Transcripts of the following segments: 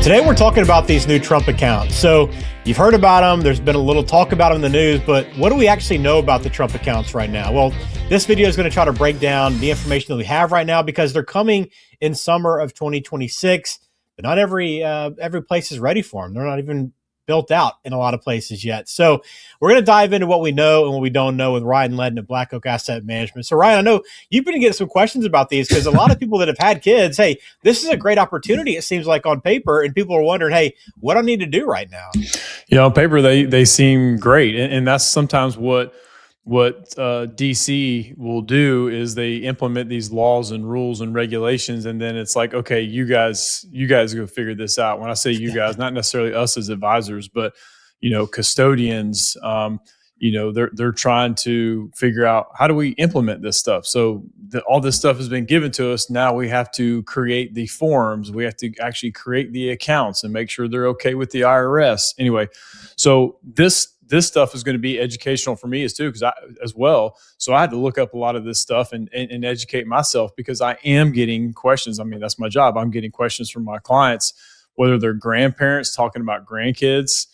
Today we're talking about these new Trump accounts. So you've heard about them. There's been a little talk about them in the news, but what do we actually know about the Trump accounts right now? Well, this video is going to try to break down the information that we have right now because they're coming in summer of 2026, but not every place is ready for them. They're not even built out in a lot of places yet. So we're going to dive into what we know and what we don't know with Ryan Ledden of Black Oak Asset Management. So Ryan, I know you've been getting some questions about these because a lot of people that have had kids, hey, this is a great opportunity, it seems like on paper, and people are wondering, hey, what do I need to do right now? Yeah, on paper, they seem great. And that's sometimes what DC will do is they implement these laws and rules and regulations, and then it's like, okay, you guys go figure this out. When I say you guys, not necessarily us as advisors, but custodians. They're trying to figure out how do we implement this stuff. So all this stuff has been given to us. Now we have to create the forms. We have to actually create the accounts and make sure they're okay with the IRS. Anyway, so this stuff is going to be educational for me as well. So I had to look up a lot of this stuff and educate myself because I am getting questions. I mean, that's my job. I'm getting questions from my clients, whether they're grandparents talking about grandkids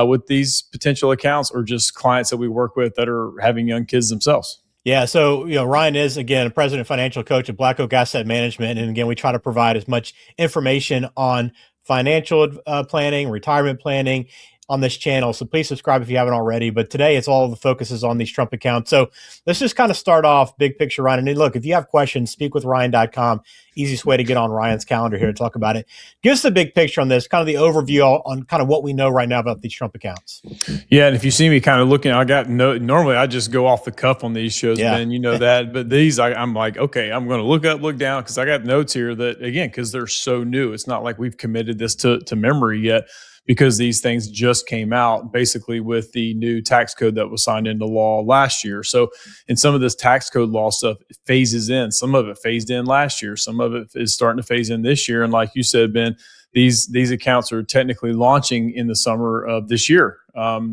with these potential accounts or just clients that we work with that are having young kids themselves. Yeah. So, Ryan is, again, president and financial coach at Black Oak Asset Management. And again, we try to provide as much information on financial planning, retirement planning on this channel. So please subscribe if you haven't already. But today it's all the focus is on these Trump accounts. So let's just kind of start off big picture, Ryan. And look, if you have questions, speakwithryan.com. Easiest way to get on Ryan's calendar here to talk about it. Give us the big picture on this, kind of the overview on kind of what we know right now about these Trump accounts. Yeah. And if you see me kind of looking, normally I just go off the cuff on these shows, man, that, but these, I'm like, okay, I'm going to look up, look down. Cause I got notes here that again, cause they're so new. It's not like we've committed this to memory yet, because these things just came out basically with the new tax code that was signed into law last year. So in some of this tax code law stuff, it phases in. Some of it phased in last year. Some of it is starting to phase in this year. And like you said, Ben, these accounts are technically launching in the summer of this year.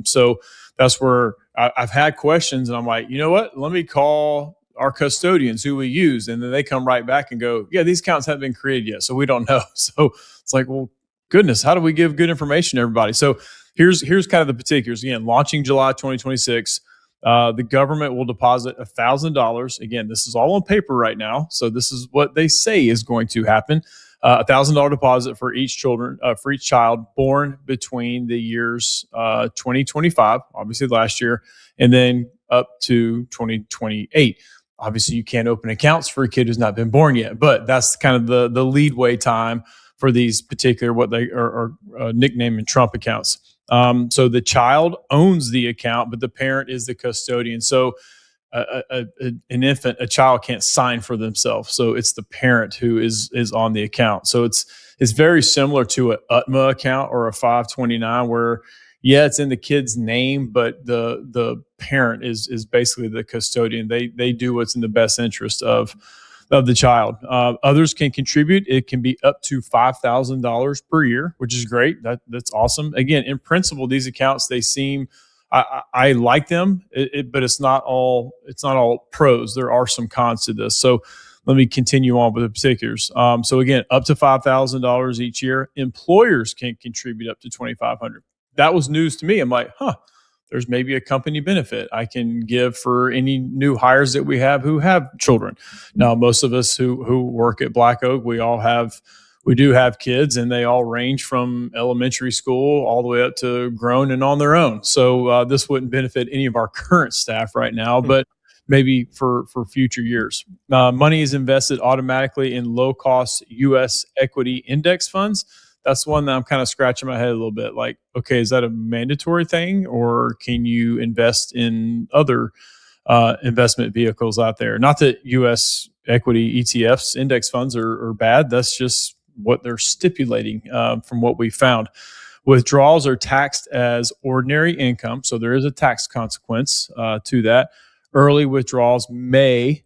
So that's where I've had questions and I'm like, you know what? Let me call our custodians who we use. And then they come right back and go, yeah, these accounts haven't been created yet. So we don't know. So it's like, well, goodness, how do we give good information to everybody? So here's kind of the particulars. Again, launching July 2026, the government will deposit $1,000. Again, this is all on paper right now. So this is what they say is going to happen. $1,000 deposit for each child born between the years 2025, obviously last year, and then up to 2028. Obviously, you can't open accounts for a kid who's not been born yet, but that's kind of the leadway time for these particular, what they are nicknaming Trump accounts. So the child owns the account, but the parent is the custodian. So a child can't sign for themselves. So it's the parent who is on the account. So it's very similar to an UTMA account or a 529 where, yeah, it's in the kid's name, but the parent is basically the custodian. They do what's in the best interest of the child. Others can contribute. It can be up to $5,000 per year, which is great. That's awesome. Again, in principle, these accounts, they seem, I like them, but it's not all pros. There are some cons to this. So let me continue on with the particulars. So again, up to $5,000 each year. Employers can contribute up to $2,500. That was news to me. I'm like, there's maybe a company benefit I can give for any new hires that we have who have children. Now, most of us who work at Black Oak, we do have kids, and they all range from elementary school all the way up to grown and on their own. So this wouldn't benefit any of our current staff right now, but maybe for future years. Money is invested automatically in low-cost U.S. equity index funds. That's one that I'm kind of scratching my head a little bit. Like, okay, is that a mandatory thing, or can you invest in other investment vehicles out there? Not that U.S. equity ETFs, index funds are bad. That's just what they're stipulating from what we found. Withdrawals are taxed as ordinary income, so there is a tax consequence to that. Early withdrawals may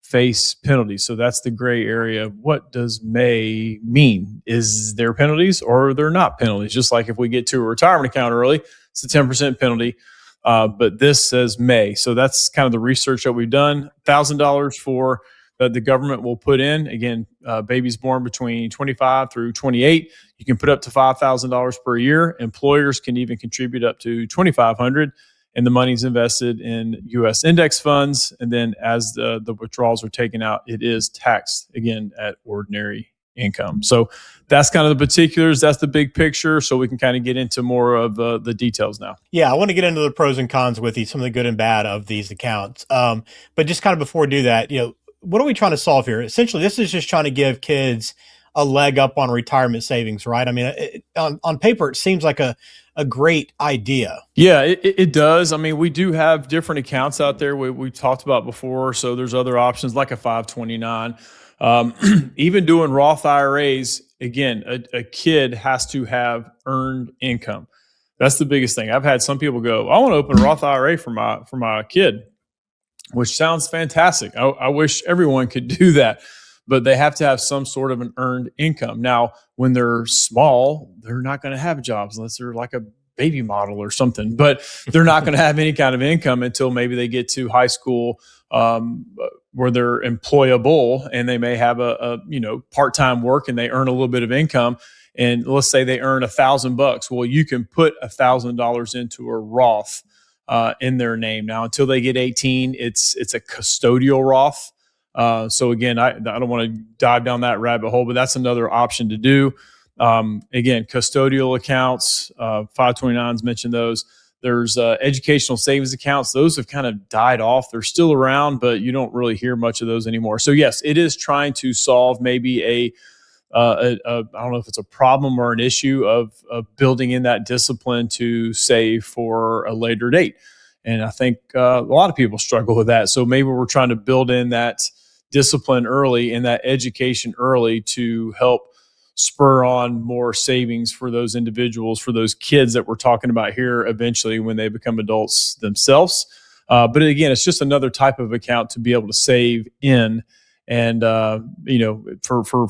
face penalties. So that's the gray area. What does may mean? Is there penalties or are there not penalties? Just like if we get to a retirement account early, it's a 10% penalty. But this says may. So that's kind of the research that we've done. $1,000 for that the government will put in. Again, babies born between 25 through 28, you can put up to $5,000 per year. Employers can even contribute up to $2,500, and the money's invested in U.S. index funds. And then as the withdrawals are taken out, it is taxed again at ordinary income. So that's kind of the particulars. That's the big picture. So we can kind of get into more of the details now. Yeah, I want to get into the pros and cons with you, some of the good and bad of these accounts. But just kind of before we do that, what are we trying to solve here? Essentially, this is just trying to give kids a leg up on retirement savings, right? I mean, on paper, it seems like a great idea. Yeah, it does. I mean, we do have different accounts out there we talked about before. So there's other options like a 529. Even doing Roth IRAs, again, a kid has to have earned income. That's the biggest thing. I've had some people go, I want to open a Roth IRA for my kid, which sounds fantastic. I wish everyone could do that, but they have to have some sort of an earned income. Now, when they're small, they're not going to have jobs unless they're like a baby model or something, but they're not going to have any kind of income until maybe they get to high school, where they're employable, and they may have a part-time work and they earn a little bit of income. And let's say they earn $1,000. Well, you can put $1,000 into a Roth in their name. Now, until they get 18, it's a custodial Roth. So again, I don't want to dive down that rabbit hole, but that's another option to do. Again, custodial accounts, 529s, mentioned those. There's educational savings accounts. Those have kind of died off. They're still around, but you don't really hear much of those anymore. So yes, it is trying to solve maybe I don't know if it's a problem or an issue of building in that discipline to save for a later date. And I think a lot of people struggle with that. So maybe we're trying to build in that discipline early and that education early to help spur on more savings for those individuals, for those kids that we're talking about here eventually when they become adults themselves. But again, it's just another type of account to be able to save in and, for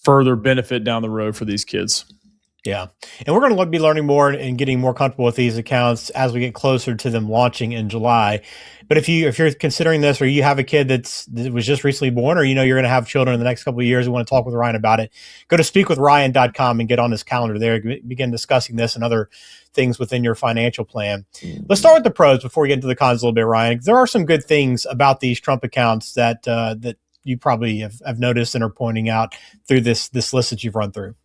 further benefit down the road for these kids. Yeah. And we're going to be learning more and getting more comfortable with these accounts as we get closer to them launching in July. But if you're considering this, or you have a kid that was just recently born, or you're going to have children in the next couple of years, you want to talk with Ryan about it, go to speakwithryan.com and get on his calendar there. Begin discussing this and other things within your financial plan. Let's start with the pros before we get into the cons a little bit, Ryan. There are some good things about these Trump accounts that you probably have noticed and are pointing out through this list that you've run through.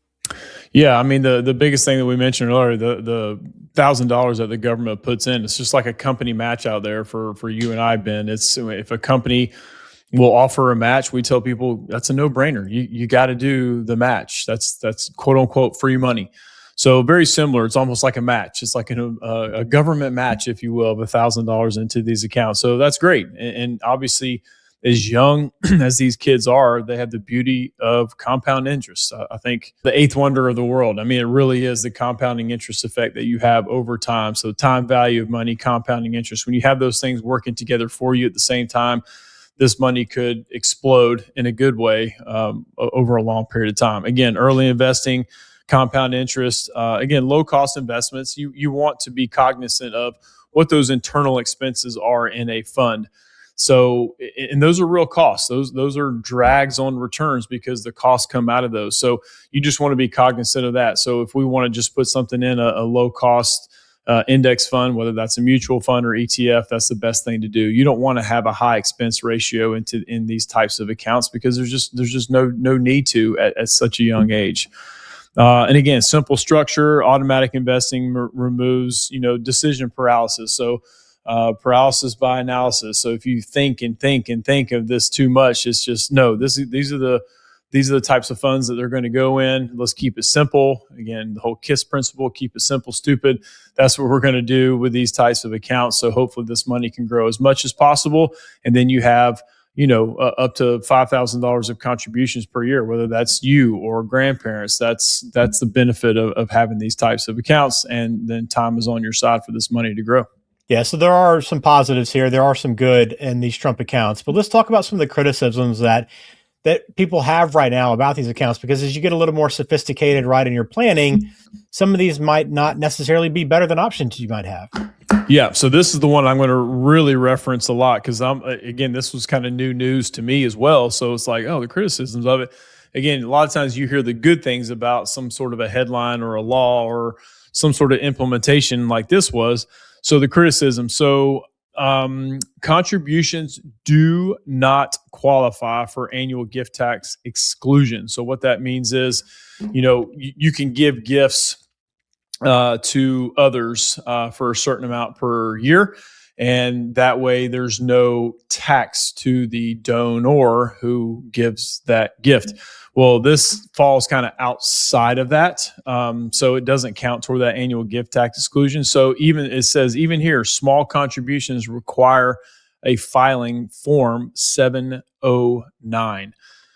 Yeah, I mean, the biggest thing that we mentioned earlier, the $1,000 that the government puts in, it's just like a company match out there for you and I, Ben. It's if a company will offer a match, we tell people that's a no-brainer. You got to do the match. That's quote unquote free money. So very similar. It's almost like a match. It's like a government match, if you will, of $1,000 into these accounts. So that's great. And obviously, as young as these kids are, they have the beauty of compound interest. I think the eighth wonder of the world. I mean, it really is the compounding interest effect that you have over time. So time value of money, compounding interest. When you have those things working together for you at the same time, this money could explode in a good way over a long period of time. Again, early investing, compound interest. Again, low cost investments. You want to be cognizant of what those internal expenses are in a fund. So, and those are real costs. Those are drags on returns because the costs come out of those. So you just want to be cognizant of that. So if we want to just put something in a low cost index fund, whether that's a mutual fund or ETF, that's the best thing to do. You don't want to have a high expense ratio in these types of accounts because there's just no need to at such a young age. And again, simple structure, automatic investing removes decision paralysis. So paralysis by analysis. So if you think of this too much, it's just no. These are the types of funds that they're going to go in. Let's keep it simple. Again, the whole KISS principle: keep it simple, stupid. That's what we're going to do with these types of accounts. So hopefully, this money can grow as much as possible, and then you have up to $5,000 of contributions per year, whether that's you or grandparents. That's the benefit of having these types of accounts, and then time is on your side for this money to grow. Yeah, so there are some positives here. There are some good in these Trump accounts, but let's talk about some of the criticisms that people have right now about these accounts, because as you get a little more sophisticated, right, in your planning, some of these might not necessarily be better than options you might have. Yeah. So this is the one I'm going to really reference a lot because again, this was kind of new news to me as well. So it's like, oh, the criticisms of it. Again, a lot of times you hear the good things about some sort of a headline or a law or some sort of implementation like this was. So the criticism. So contributions do not qualify for annual gift tax exclusion. So what that means is, you can give gifts to others for a certain amount per year. And that way there's no tax to the donor who gives that gift. Well, this falls kind of outside of that. So it doesn't count toward that annual gift tax exclusion. So it says even here, small contributions require a filing form 709.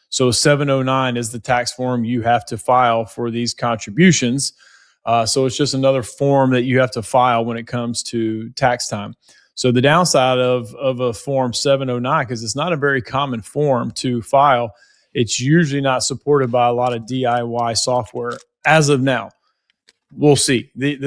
So 709 is the tax form you have to file for these contributions. So it's just another form that you have to file when it comes to tax time. So the downside of a form 709, because it's not a very common form to file, it's usually not supported by a lot of DIY software as of now. We'll see. The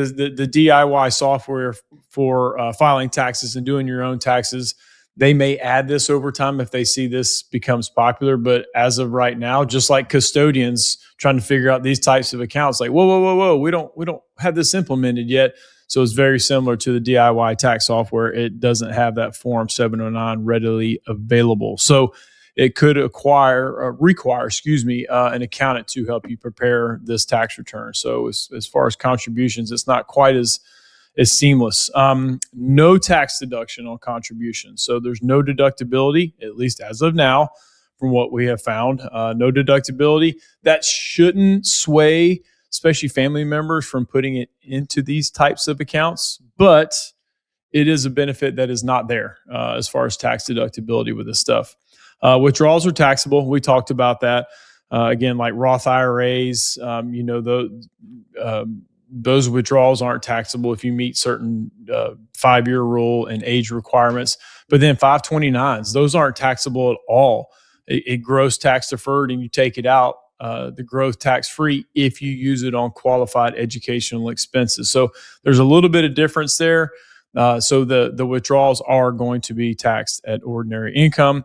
DIY software for filing taxes and doing your own taxes, they may add this over time if they see this becomes popular. But as of right now, just like custodians trying to figure out these types of accounts, like, whoa, we don't have this implemented yet. So it's very similar to the DIY tax software. It doesn't have that form 709 readily available. So it could require, an accountant to help you prepare this tax return. So as far as contributions, it's not quite as seamless. No tax deduction on contributions. So there's no deductibility, at least as of now, from what we have found. No deductibility. That shouldn't sway, especially family members, from putting it into these types of accounts. But it is a benefit that is not there as far as tax deductibility with this stuff. Withdrawals are taxable. We talked about that. Again, like Roth IRAs, those withdrawals aren't taxable if you meet certain 5-year rule and age requirements. But then 529s, those aren't taxable at all. It gross tax deferred, and you take it out, the growth tax free, if you use it on qualified educational expenses. So there's a little bit of difference there. So the withdrawals are going to be taxed at ordinary income.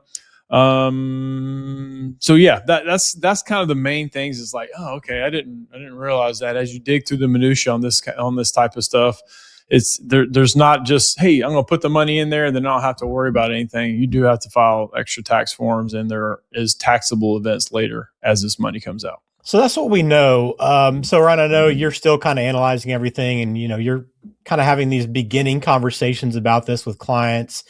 So yeah, that's kind of the main things. Is like, oh, okay, I didn't realize that. As you dig through the minutia on this type of stuff, there's not just, hey, I'm going to put the money in there and then I don't have to worry about anything. You do have to file extra tax forms, and there is taxable events later as this money comes out. So that's what we know. So Ryan, I know you're still kind of analyzing everything, and you're kind of having these beginning conversations about this with clients.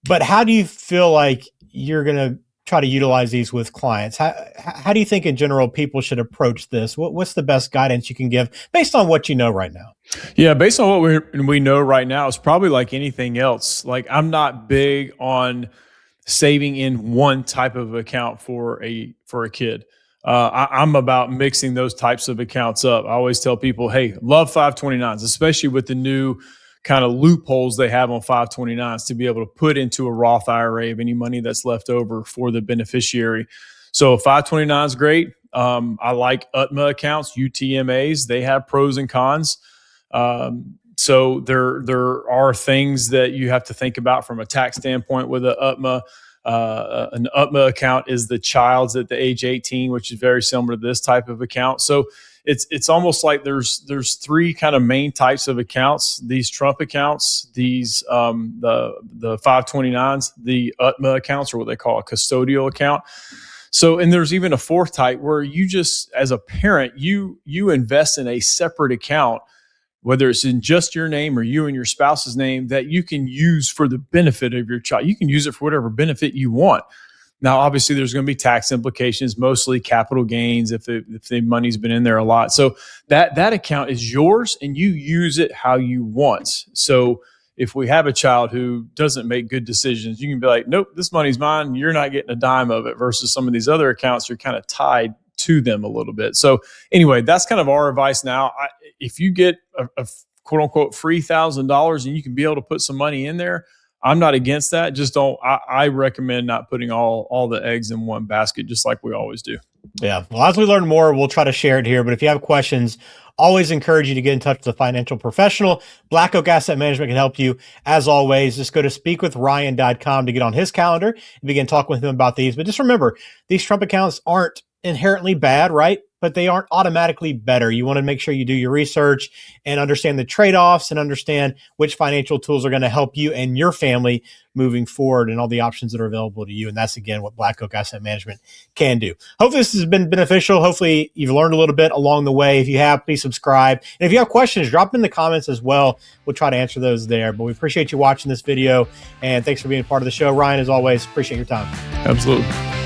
But how do you feel like you're going to try to utilize these with clients? How do you think in general people should approach this? What's the best guidance you can give based on what you know right now? Yeah, based on what we know right now, it's probably like anything else. Like, I'm not big on saving in one type of account for a kid. I'm about mixing those types of accounts up. I always tell people, hey, love 529s, especially with the new kind of loopholes they have on 529s to be able to put into a Roth IRA of any money that's left over for the beneficiary. So 529 is great. I like UTMA accounts, UTMAs. They have pros and cons. So there are things that you have to think about from a tax standpoint with an UTMA. An UTMA account is the child's at the age 18, which is very similar to this type of account. So it's almost like there's three kind of main types of accounts: these Trump accounts, these the 529s, the UTMA accounts, or what they call a custodial account. So, and there's even a fourth type where you just, as a parent, you invest in a separate account, whether it's in just your name or you and your spouse's name, that you can use for the benefit of your child. You can use it for whatever benefit you want. Now, obviously, there's going to be tax implications, mostly capital gains if the money's been in there a lot. So that account is yours, and you use it how you want. So if we have a child who doesn't make good decisions, you can be like, nope, this money's mine. You're not getting a dime of it, versus some of these other accounts, you're kind of tied to them a little bit. So anyway, that's kind of our advice now. If you get a quote unquote free $1,000 and you can be able to put some money in there, I'm not against that. Just I recommend not putting all the eggs in one basket, just like we always do. Yeah. Well, as we learn more, we'll try to share it here. But if you have questions, always encourage you to get in touch with a financial professional. Black Oak Asset Management can help you. As always, just go to speakwithryan.com to get on his calendar and begin talking with him about these. But just remember, these Trump accounts aren't inherently bad, right? But they aren't automatically better. You want to make sure you do your research and understand the trade-offs and understand which financial tools are going to help you and your family moving forward and all the options that are available to you. And that's, again, what Black Oak Asset Management can do. Hopefully this has been beneficial. Hopefully you've learned a little bit along the way. If you have, please subscribe. And if you have questions, drop them in the comments as well. We'll try to answer those there. But we appreciate you watching this video. And thanks for being a part of the show. Ryan, as always, appreciate your time. Absolutely.